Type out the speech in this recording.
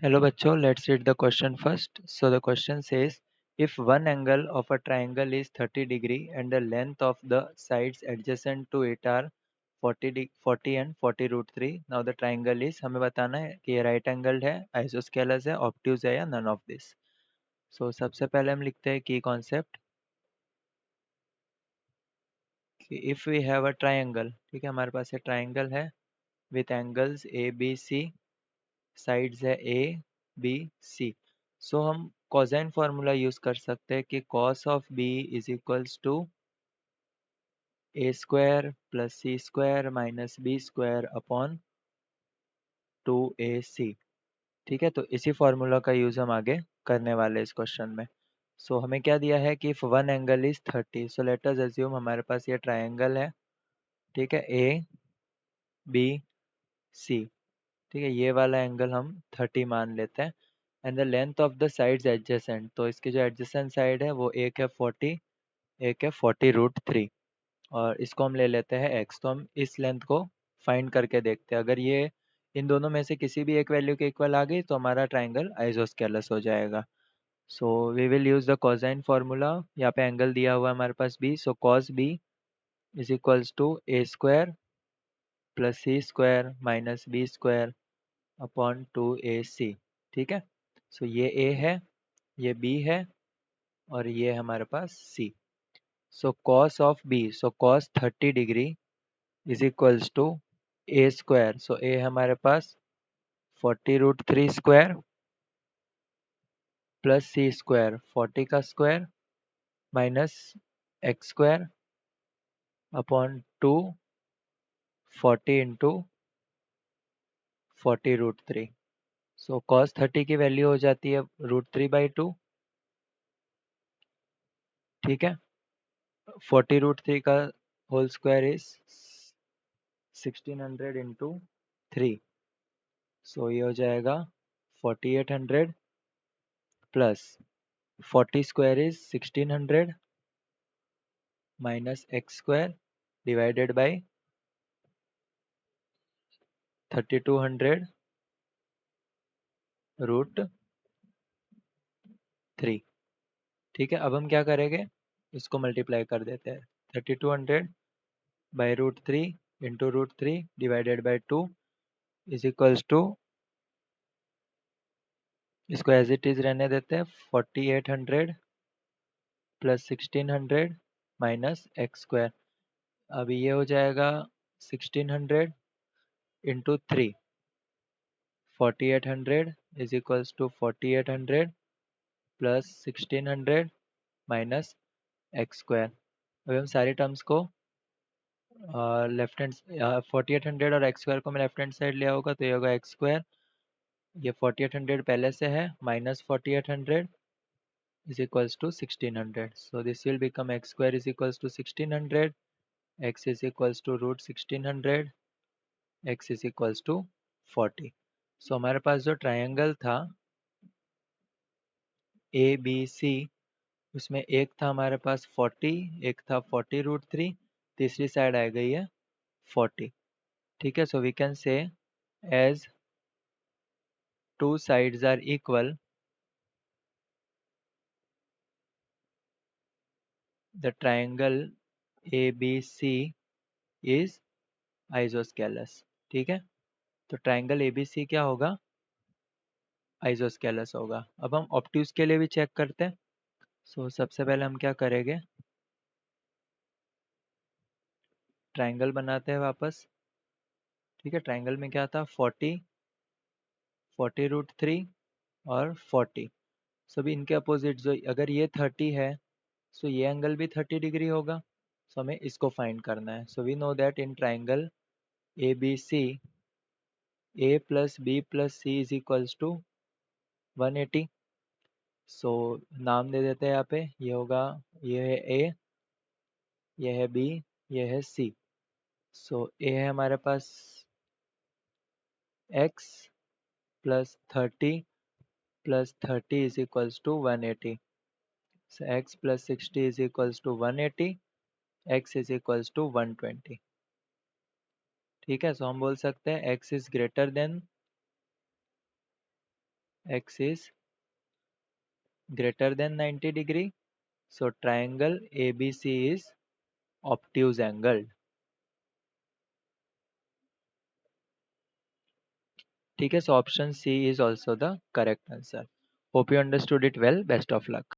Hello bachcho, let's read the question first. So the question says, if one angle of a triangle is 30 degree and the length of the sides adjacent to it are 40 and 40 root 3. Now the triangle is, हमें बताना है कि ये right angled है, isosceles है, obtuse है या none of this. So सबसे पहले हम लिखते हैं key concept कि if we have a triangle, ठीक है, हमारे पास ये triangle है with angles A, B, C, sides है ए बी सी. सो हम कोसाइन फार्मूला यूज कर सकते हैं कि cos of B is equals to A square plus C square minus B square upon 2ac. ठीक है, तो इसी फार्मूला का यूज हम आगे करने वाले इस क्वेश्चन में. सो हमें क्या दिया है कि if one angle is 30, so let us assume हमारे पास ये ट्राइंगल है. ठीक है, ए बी सी. ठीक है, ये वाला एंगल हम 30 मान लेते हैं. And the length of the sides adjacent, तो इसकी जो एडजेसेंट साइड है वो एक है 40, एक है 40 रूट 3, और इसको हम ले लेते हैं x. तो हम इस लेंथ को फाइंड करके देखते हैं. अगर ये इन दोनों में से किसी भी एक वैल्यू के इक्वल आ गई तो हमारा ट्राइंगल आइसोस्केलस हो जाएगा. So we will use the cosine formula. यहाँ पे एंगल दिया हुआ है हमारे पास b, so cos b is equals to A square plus C square minus B square upon 2ac. ठीक है, सो ये a है, ये b है, और ये हमारे पास c. So cos of b, so cos 30 degree is equals to A square. So a हमारे पास 40 रूट 3 स्क्वायर प्लस सी स्क्वायर 40 का square minus x square upon 2 40 into 40 root 3. So cos 30 की वैल्यू हो जाती है रूट 3/2. ठीक है, 40 रूट 3 का whole square is 1600 into 3. So ये हो जाएगा 4800 plus 40 square is 1600 minus x square divided by 3200 root 3. ठीक है, अब हम क्या करेंगे, इसको मल्टीप्लाई कर देते हैं. 3200 by root 3 into root 3 divided by 2 is equals to, इसको एज इट इज रहने देते हैं, 4800 प्लस 1600 माइनस एक्स स्क्वायर. अभी ये हो जाएगा 1600 into 3, 4800 is equals to 4800 plus 1600 minus x square. अभी हम सारी टर्म्स को लेफ्ट हैंड, 4800 और एक्स स्क्वायर को मैं लेफ्ट हैंड साइड लिया होगा तो ये होगा एक्स स्क्वायर. ये 4800 पहले से है minus 4800 is equals to 1600. So this will become x square is equals to 1600, x is equals to root 1600, x is equals to 40. So हमारे पास जो ट्रायंगल था ए बी सी, उसमें एक था हमारे पास 40, एक था 40 रूट 3, तीसरी साइड आ गई है 40. ठीक है, so we can say as two sides are equal, the triangle A B C is isosceles. ठीक है, तो ट्रायंगल ए बी सी क्या होगा, आइसोस्केलस होगा. अब हम ऑब्ट्यूज के लिए भी चेक करते हैं. सबसे पहले हम क्या करेंगे, ट्रायंगल बनाते हैं वापस. ठीक है, ट्रायंगल में क्या था, 40, 40 रूट 3 और 40. सभी इनके अपोजिट, जो अगर ये 30 है सो ये एंगल भी 30 डिग्री होगा. सो हमें इसको फाइंड करना है. So we know that in triangle A B C, A plus B plus C is equals to 180. So नाम दे देते हैं यहाँ पे, ये होगा, ये है ए, ये है बी, ये है सी. सो ए है हमारे पास x plus 30 is equals to 180. So x plus 60 is equals to 180, x is equals to 120. ठीक है, सो हम बोल सकते हैं x is greater than x is greater than 90 degree. So triangle ABC is obtuse angle. ठीक है, so option C is also the correct answer. Hope you understood it well. Best of luck.